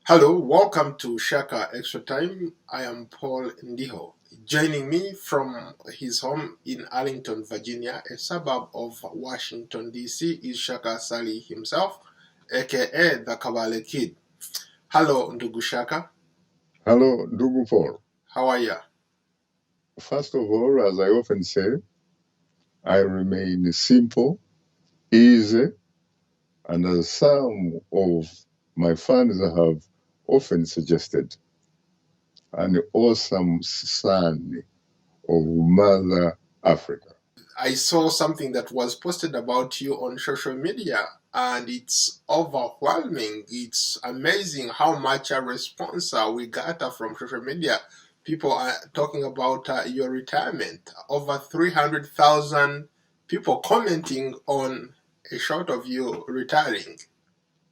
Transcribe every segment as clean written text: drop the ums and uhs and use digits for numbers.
Hello, welcome to Shaka Extra Time. I am Paul Ndiho. Joining me from his home in Arlington, Virginia, a suburb of Washington, D.C., is Shaka Sali himself, aka the Kabale Kid. Hello, Ndugu Shaka. Hello, Ndugu Paul. How are you? First of all, as I often say, I remain simple, easy, and as some of my fans have often suggested, an awesome son of Mother Africa. I saw something that was posted about you on social media, and it's overwhelming. It's amazing how much a response we got from social media. People are talking about your retirement. Over 300,000 people commenting on a shot of you retiring.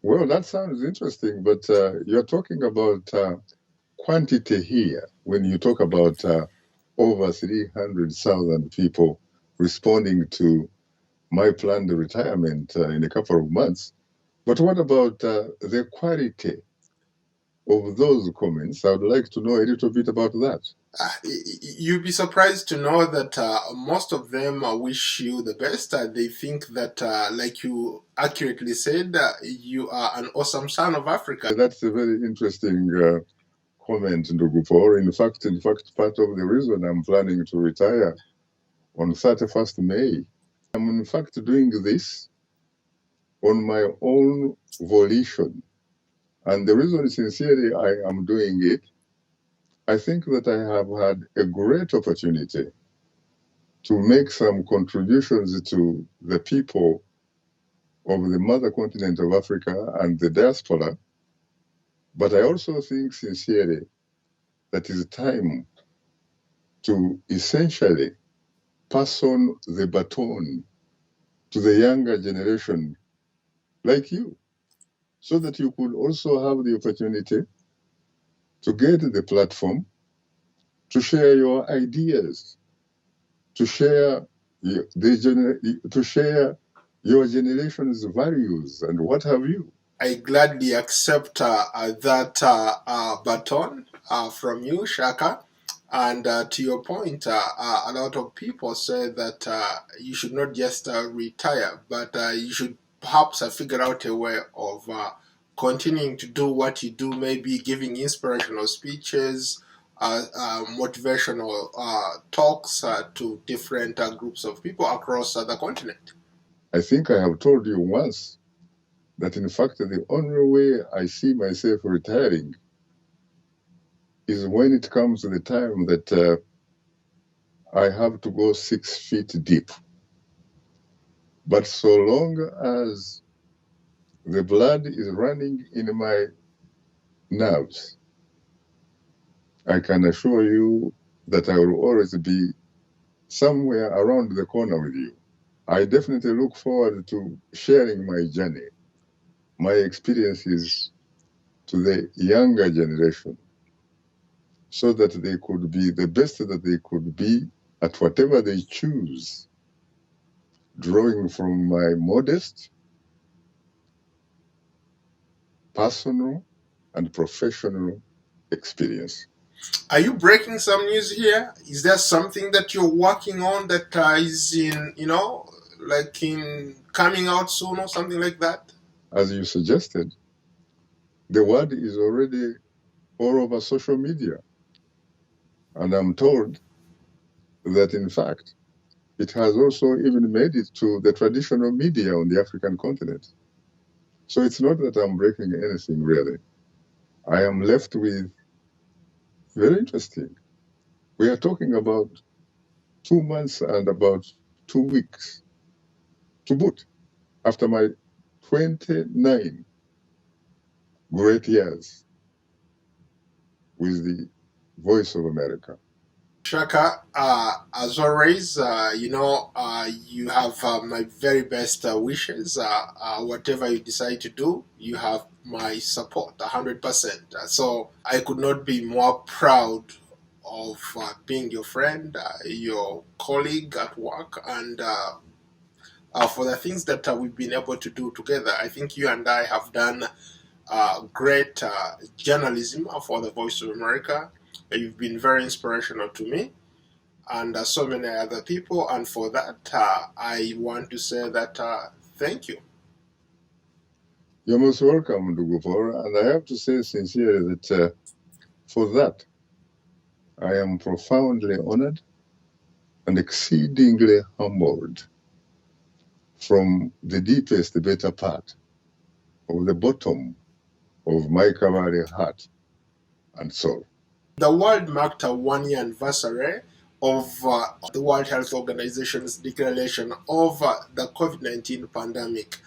Well, that sounds interesting, but you're talking about quantity here when you talk about over 300,000 people responding to my planned retirement in a couple of months. But what about the quality of those comments? I would like to know a little bit about that. You'd be surprised to know that most of them wish you the best. They think that, like you accurately said, you are an awesome son of Africa. That's a very interesting comment, Ndugu. In fact, part of the reason I'm planning to retire on 31st May, I'm in fact doing this on my own volition. And the reason sincerely I am doing it, I think that I have had a great opportunity to make some contributions to the people of the mother continent of Africa and the diaspora. But I also think sincerely that it's time to essentially pass on the baton to the younger generation like you, so that you could also have the opportunity to get the platform to share your ideas, to share your generation's values and what have you. I gladly accept that baton from you, Shaka. And to your point, a lot of people say that you should not just retire, but you should perhaps figure out a way of continuing to do what you do, maybe giving inspirational speeches, motivational talks to different groups of people across the continent. I think I have told you once that in fact the only way I see myself retiring is when it comes to the time that I have to go 6 feet deep. But so long as the blood is running in my nerves, I can assure you that I will always be somewhere around the corner with you. I definitely look forward to sharing my journey, my experiences to the younger generation, so that they could be the best that they could be at whatever they choose, drawing from my modest, personal, and professional experience. Are you breaking some news here? Is there something that you're working on that is in, like in coming out soon or something like that? As you suggested, the word is already all over social media. And I'm told that, in fact, it has also even made it to the traditional media on the African continent. So it's not that I'm breaking anything, really. I am left with very interesting. We are talking about 2 months and about 2 weeks to boot after my 29 great years with the Voice of America. Shaka, as always, you have my very best wishes. Whatever you decide to do, you have my support, 100%. So I could not be more proud of being your friend, your colleague at work, and for the things that we've been able to do together. I think you and I have done great journalism for the Voice of America. You've been very inspirational to me and so many other people. And for that, I want to say that thank you. You're most welcome, Ndugupora, and I have to say sincerely that for that, I am profoundly honored and exceedingly humbled from the deepest, better part of the bottom of my Kavali heart and soul. The world marked a 1 year anniversary of the World Health Organization's declaration of the COVID-19 pandemic.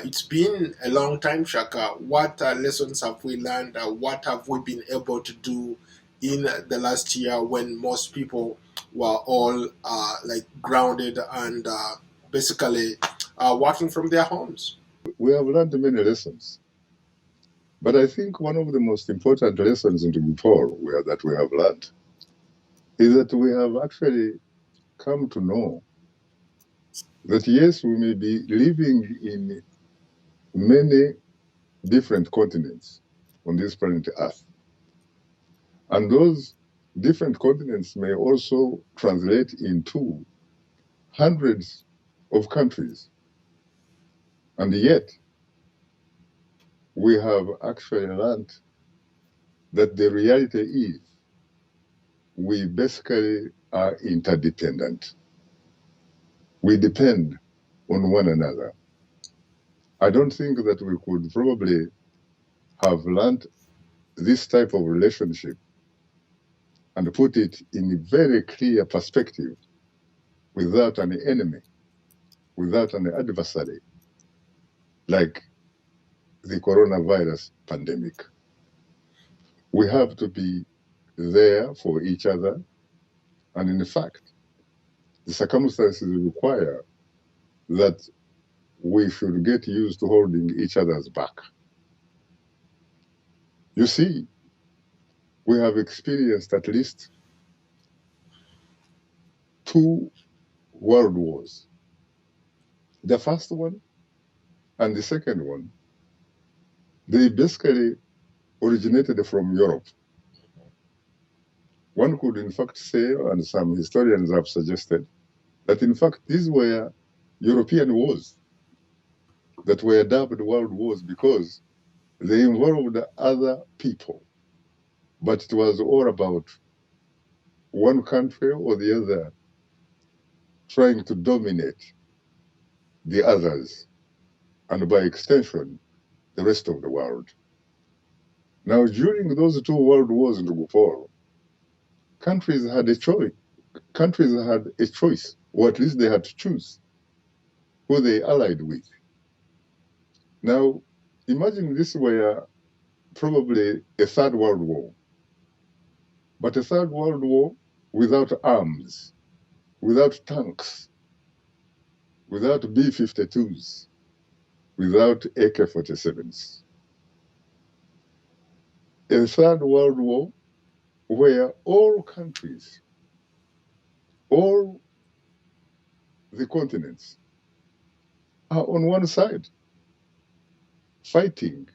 It's been a long time, Shaka. What lessons have we learned? What have we been able to do in the last year when most people were all like grounded and basically working from their homes? We have learned many lessons. But I think one of the most important lessons in Ndugupora that we have learned is that we have actually come to know that yes, we may be living in many different continents on this planet Earth. And those different continents may also translate into hundreds of countries. And yet, we have actually learned that the reality is we basically are interdependent. We depend on one another. I don't think that we could probably have learned this type of relationship and put it in a very clear perspective without an enemy, without an adversary, like the coronavirus pandemic. We have to be there for each other. And in fact, the circumstances require that we should get used to holding each other's back. You see, we have experienced at least 2 world wars. The first one and the second one, they basically originated from Europe. One could in fact say, and some historians have suggested, that in fact these were European wars that were dubbed world wars because they involved other people. But it was all about one country or the other trying to dominate the others, and by extension, the rest of the world. Now, during those 2 world wars in Ndugupora, countries had a choice. Countries had a choice, or at least they had to choose who they allied with. Now, imagine this were probably a 3rd World War, but a 3rd World War without arms, without tanks, without B-52s, without AK-47s. A 3rd World War where all countries, all the continents are on one side fighting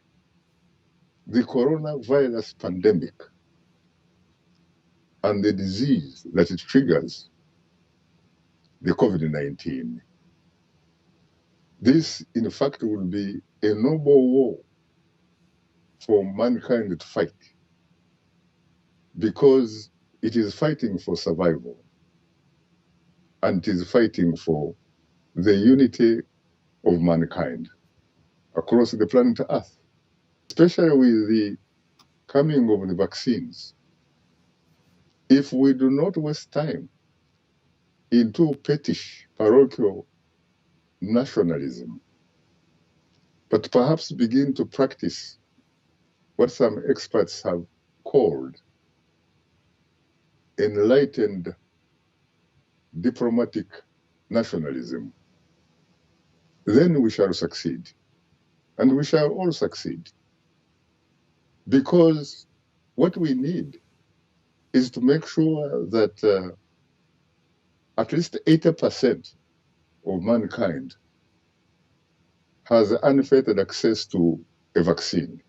the coronavirus pandemic and the disease that it triggers, the COVID-19. This, in fact, will be a noble war for mankind to fight because it is fighting for survival and it is fighting for the unity of mankind across the planet Earth, especially with the coming of the vaccines. If we do not waste time into pettish, parochial nationalism, but perhaps begin to practice what some experts have called enlightened diplomatic nationalism, then we shall succeed. And we shall all succeed. Because what we need is to make sure that at least 80% of mankind has unfettered access to a vaccine.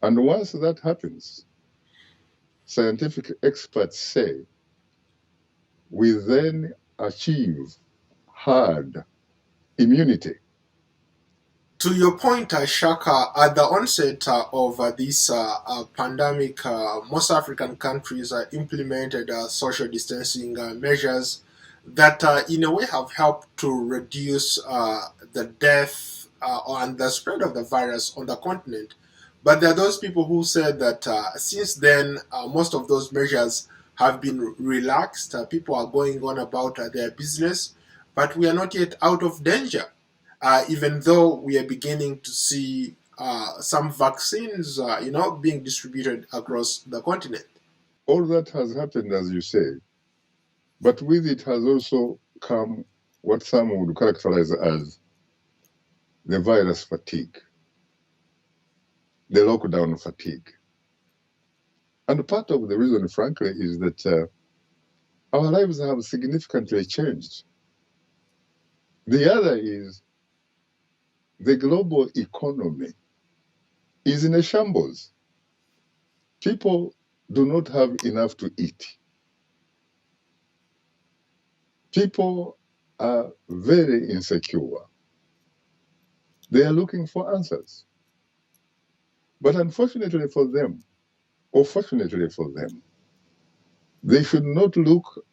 And once that happens, scientific experts say we then achieve herd immunity. To your point, Shaka, at the onset of this pandemic, most African countries implemented social distancing measures that, in a way, have helped to reduce the death and the spread of the virus on the continent. But there are those people who said that since then, most of those measures have been relaxed. People are going on about their business, but we are not yet out of danger, even though we are beginning to see some vaccines, being distributed across the continent. All that has happened, as you say, but with it has also come what some would characterize as the virus fatigue, the lockdown fatigue. And part of the reason, frankly, is that our lives have significantly changed. The other is the global economy is in a shambles. People do not have enough to eat. People are very insecure. They are looking for answers. But unfortunately for them, or fortunately for them, they should not look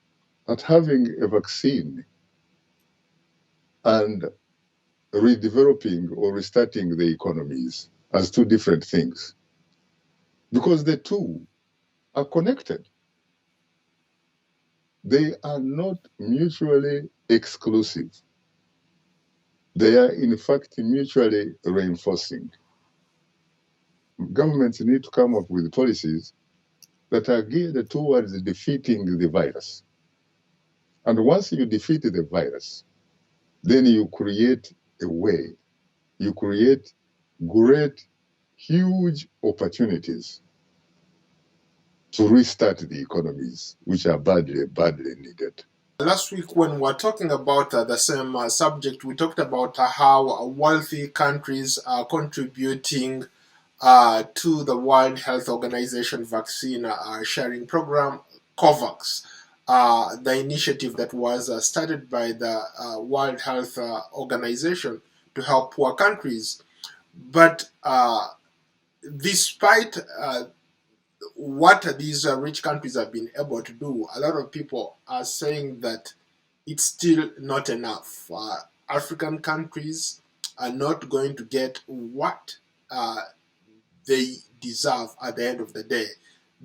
at having a vaccine and redeveloping or restarting the economies as two different things, because the two are connected. They are not mutually exclusive. They are, in fact, mutually reinforcing. Governments need to come up with policies that are geared towards defeating the virus. And once you defeat the virus, then you create a way, you create great, huge opportunities to restart the economies, which are badly, badly needed. Last week, when we were talking about the same subject, we talked about how wealthy countries are contributing to the World Health Organization vaccine sharing program, COVAX, the initiative that was started by the World Health Organization to help poor countries. But despite what these rich countries have been able to do, a lot of people are saying that it's still not enough. African countries are not going to get what they deserve at the end of the day.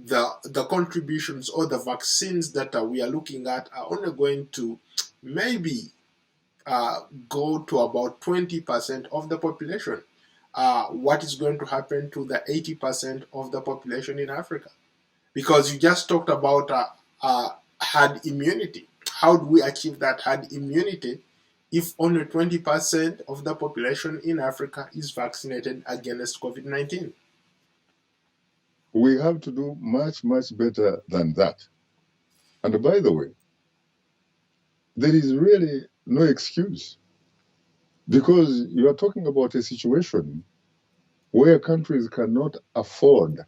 The contributions or the vaccines that we are looking at are only going to maybe go to about 20% of the population. What is going to happen to the 80% of the population in Africa? Because you just talked about herd immunity. How do we achieve that herd immunity if only 20% of the population in Africa is vaccinated against COVID-19? We have to do much, much better than that. And by the way, there is really no excuse, because you are talking about a situation where countries cannot afford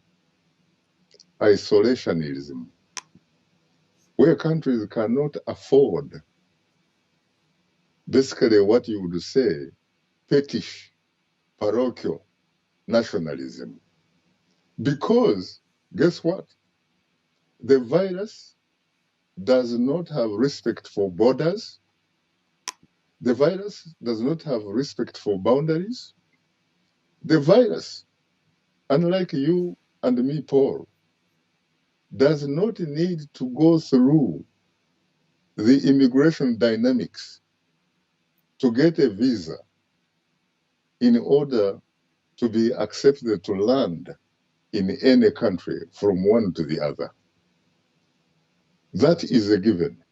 isolationism, where countries cannot afford basically what you would say pettish, parochial nationalism. Because guess what? The virus does not have respect for borders. The virus does not have respect for boundaries. The virus, unlike you and me, Paul, does not need to go through the immigration dynamics to get a visa in order to be accepted to land in any country from one to the other. That is a given.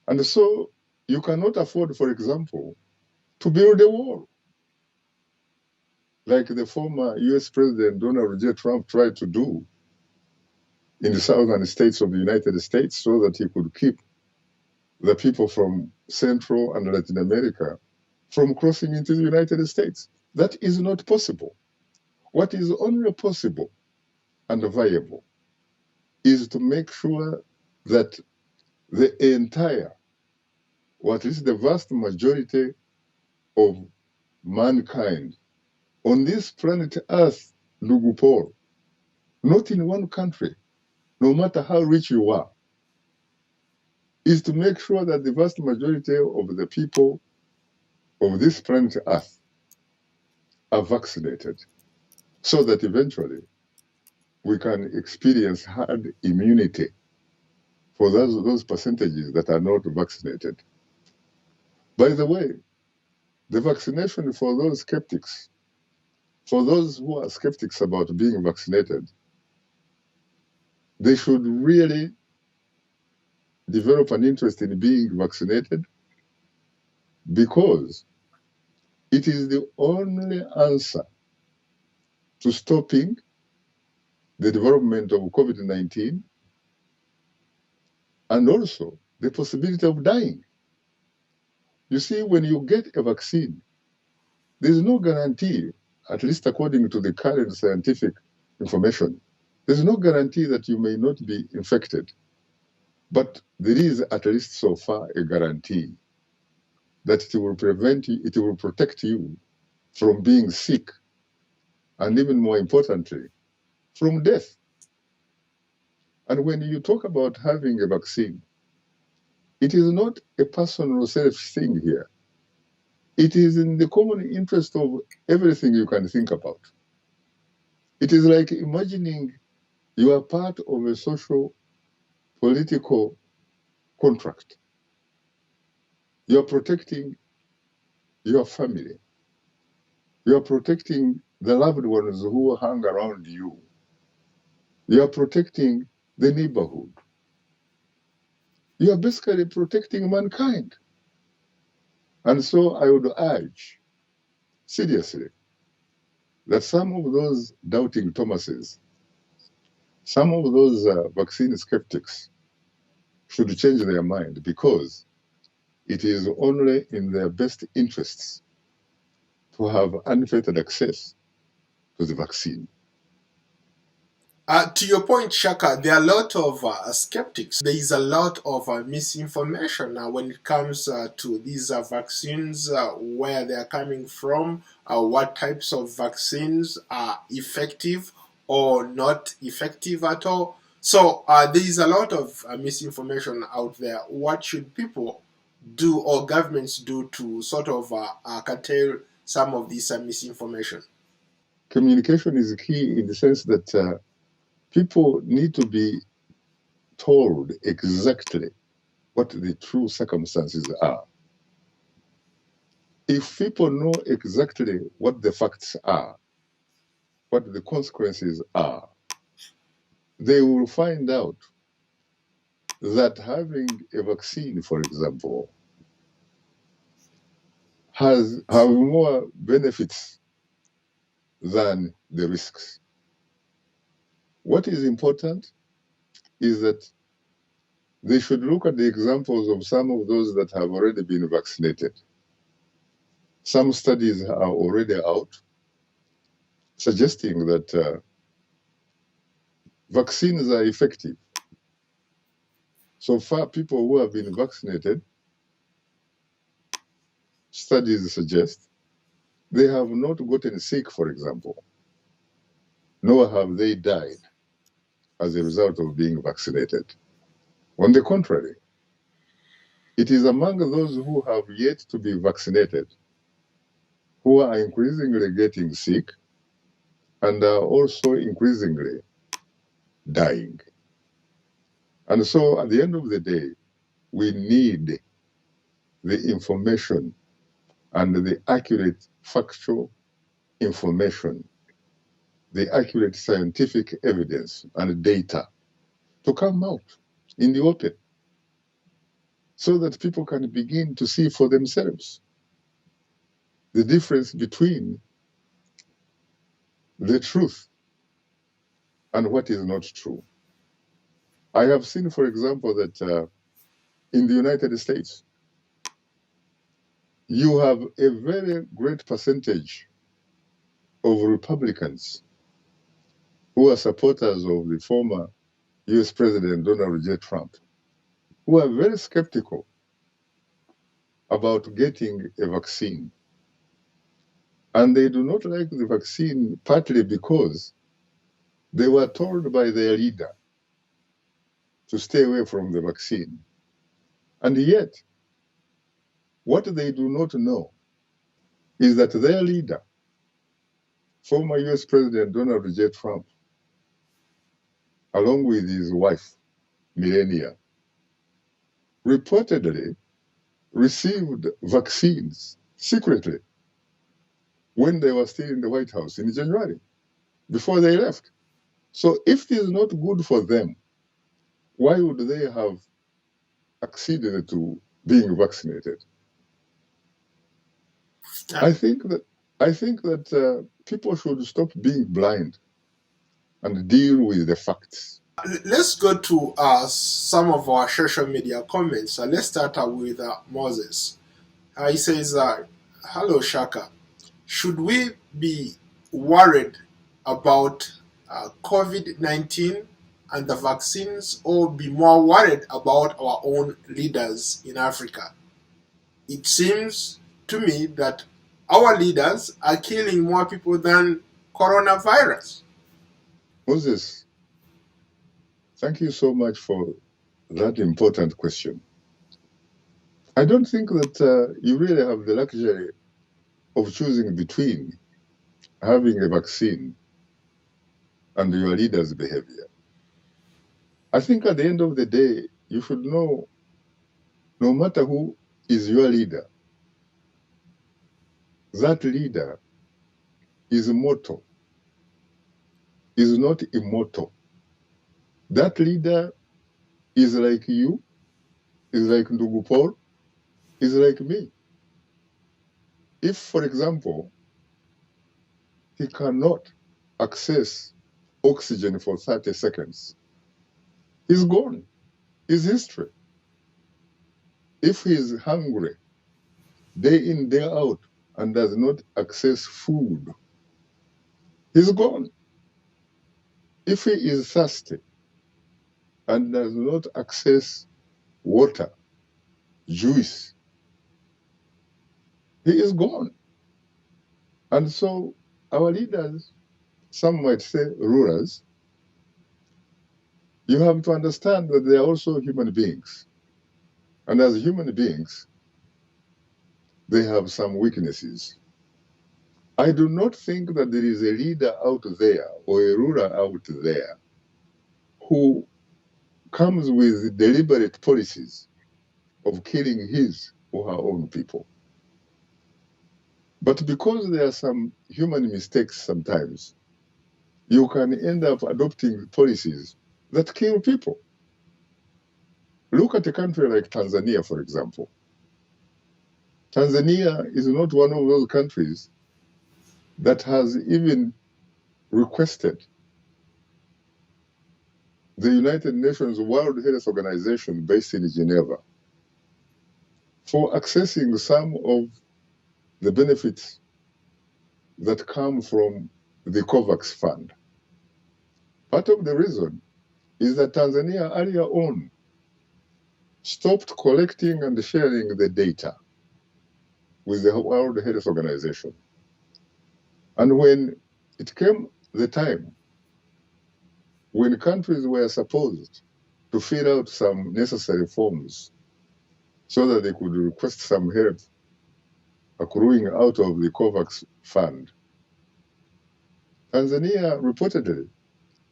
And so you cannot afford, for example, to build a wall like the former US President Donald J. Trump tried to do in the southern states of the United States so that he could keep the people from Central and Latin America from crossing into the United States. That is not possible. What is only possible and viable is to make sure that the entire, or at least the vast majority of mankind on this planet Earth, ndugu Paul, not in one country, no matter how rich you are, is to make sure that the vast majority of the people of this planet Earth are vaccinated so that eventually we can experience herd immunity for those percentages that are not vaccinated. By the way, the vaccination for those skeptics, for those who are skeptics about being vaccinated, they should really develop an interest in being vaccinated because it is the only answer to stopping the development of COVID-19 and also the possibility of dying. You see, when you get a vaccine, there's no guarantee, at least according to the current scientific information, there's no guarantee that you may not be infected. But there is, at least so far, a guarantee that it will prevent you, it will protect you from being sick, and even more importantly, from death. And when you talk about having a vaccine, it is not a personal self thing here. It is in the common interest of everything you can think about. It is like imagining you are part of a social political contract. You are protecting your family. You are protecting the loved ones who hang around you. You are protecting the neighborhood. You are basically protecting mankind. And so I would urge, seriously, that some of those doubting Thomases, some of those vaccine skeptics should change their mind because it is only in their best interests to have unfettered access to the vaccine. To your point, Shaka, there are a lot of skeptics. There is a lot of misinformation when it comes to these vaccines, where they are coming from, what types of vaccines are effective or not effective at all. So there is a lot of misinformation out there. What should people do or governments do to sort of curtail some of this misinformation? Communication is key in the sense that people need to be told exactly what the true circumstances are. If people know exactly what the facts are, what the consequences are, they will find out that having a vaccine, for example, have more benefits than the risks. What is important is that they should look at the examples of some of those that have already been vaccinated. Some studies are already out suggesting that vaccines are effective. So far, people who have been vaccinated, studies suggest they have not gotten sick, for example, nor have they died as a result of being vaccinated. On the contrary, it is among those who have yet to be vaccinated who are increasingly getting sick and are also increasingly dying. And so at the end of the day, we need the information and the accurate factual information, the accurate scientific evidence and data to come out in the open so that people can begin to see for themselves the difference between the truth and what is not true. I have seen, for example, that in the United States, you have a very great percentage of Republicans who are supporters of the former US President Donald J. Trump, who are very skeptical about getting a vaccine. And they do not like the vaccine partly because they were told by their leader to stay away from the vaccine. And yet, what they do not know is that their leader, former US President Donald J. Trump, along with his wife, Melania, reportedly received vaccines secretly when they were still in the White House in January, before they left. So if it is not good for them, why would they have acceded to being vaccinated? I think that people should stop being blind and deal with the facts. Let's go to some of our social media comments. Let's start with Moses. He says, hello, Shaka. Should we be worried about COVID-19 and the vaccines, or be more worried about our own leaders in Africa? It seems to me that our leaders are killing more people than coronavirus. Moses, thank you so much for that important question. I don't think that you really have the luxury of choosing between having a vaccine and your leader's behavior. I think at the end of the day, you should know, no matter who is your leader, that leader is mortal, is not immortal. That leader is like you, is like Ndugu Paul, is like me. If, for example, he cannot access oxygen for 30 seconds, he's gone. He's history. If he's hungry, day in, day out, and does not access food, he's gone. If he is thirsty and does not access water, juice, he is gone. And so our leaders, some might say rulers, you have to understand that they are also human beings. And as human beings, they have some weaknesses. I do not think that there is a leader out there or a ruler out there who comes with deliberate policies of killing his or her own people. But because there are some human mistakes sometimes, you can end up adopting policies that kill people. Look at a country like Tanzania, for example. Tanzania is not one of those countries that has even requested the United Nations World Health Organization based in Geneva for accessing some of the benefits that come from the COVAX fund. Part of the reason is that Tanzania earlier on stopped collecting and sharing the data with the World Health Organization. And when it came the time when countries were supposed to fill out some necessary forms so that they could request some help accruing out of the COVAX fund, Tanzania reportedly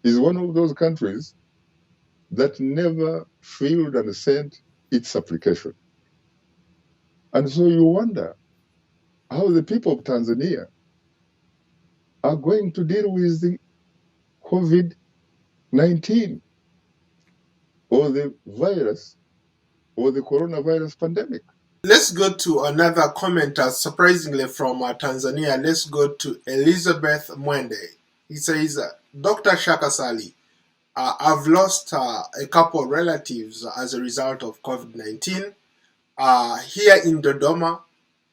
is one of those countries that never filled and sent its application. And so you wonder how the people of Tanzania are going to deal with the COVID-19 or the virus or the coronavirus pandemic. Let's go to another commenter, surprisingly from Tanzania. Let's go to Elizabeth Mwende. He says, Dr. Shaka Sali, I've lost a couple of relatives as a result of COVID-19. Here in Dodoma,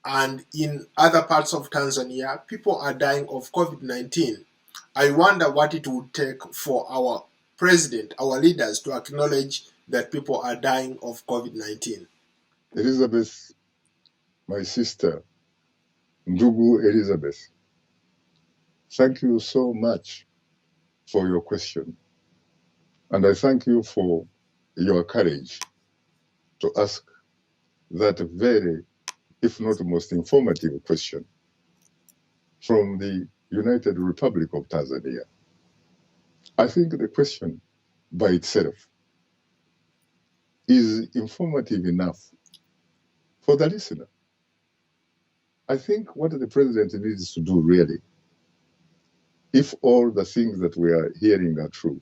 and in other parts of Tanzania, people are dying of COVID-19. I wonder what it would take for our president, our leaders, to acknowledge that people are dying of COVID-19. Elizabeth, my sister, Ndugu Elizabeth, thank you so much for your question. And I thank you for your courage to ask that very, if not most informative question from the United Republic of Tanzania. I think the question by itself is informative enough for the listener. I think what the president needs to do really, if all the things that we are hearing are true,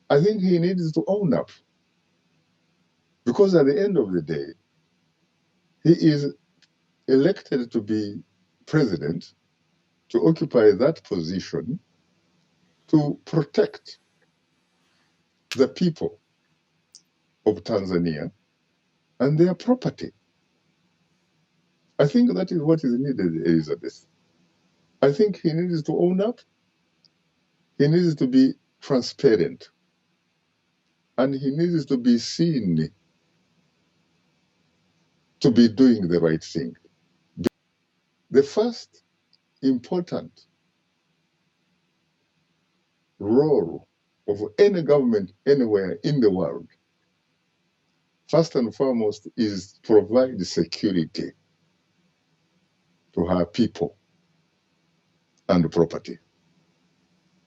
I think he needs to own up. Because at the end of the day, he is elected to be president, to occupy that position, to protect the people of Tanzania and their property. I think that is what is needed, Elizabeth. I think he needs to own up. He needs to be transparent. And he needs to be seen to be doing the right thing. The first important role of any government anywhere in the world, first and foremost, is to provide security to her people and property.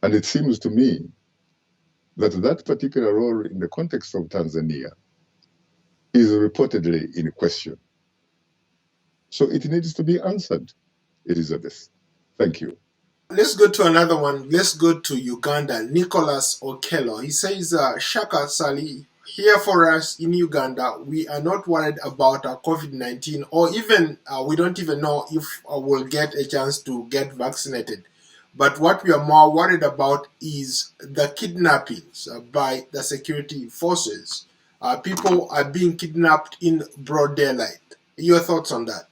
And it seems to me that that particular role in the context of Tanzania is reportedly in question. So it needs to be answered, Elizabeth. Thank you. Let's go to another one. Let's go to Uganda. Nicholas Okello. He says, Shaka Sali, here for us in Uganda, we are not worried about COVID-19, or even we don't even know if we'll get a chance to get vaccinated. But what we are more worried about is the kidnappings by the security forces. People are being kidnapped in broad daylight. Your thoughts on that?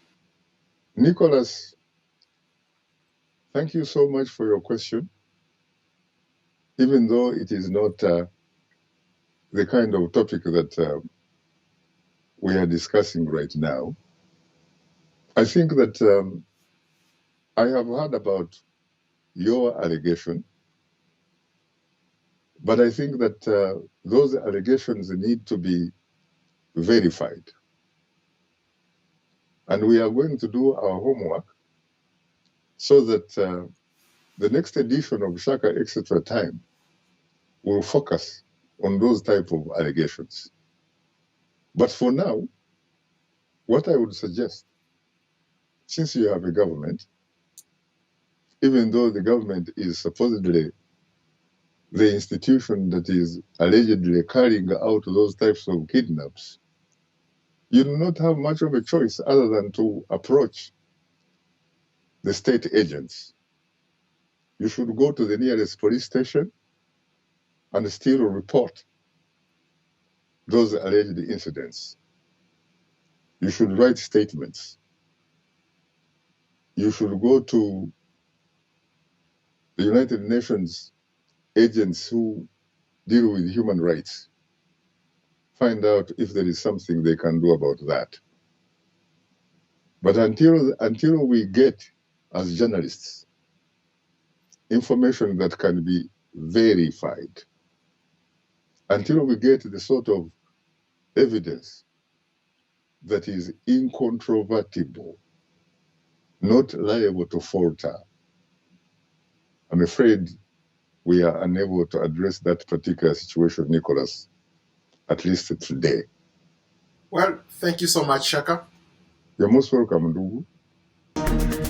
Nicholas, thank you so much for your question. Even though it is not the kind of topic that we are discussing right now, I think that I have heard about your allegation, but I think that those allegations need to be verified. And we are going to do our homework so that the next edition of Shaka Etc. Time will focus on those type of allegations. But for now, what I would suggest, since you have a government, even though the government is supposedly the institution that is allegedly carrying out those types of kidnaps, you do not have much of a choice other than to approach the state agents. You should go to the nearest police station and still report those alleged incidents. You should write statements. You should go to the United Nations agents who deal with human rights. Find out if there is something they can do about that. But until we get, as journalists, information that can be verified, until we get the sort of evidence that is incontrovertible, not liable to falter, I'm afraid we are unable to address that particular situation, Nicholas, at least today. Well, thank you so much, Shaka. You're most welcome, Ndugu.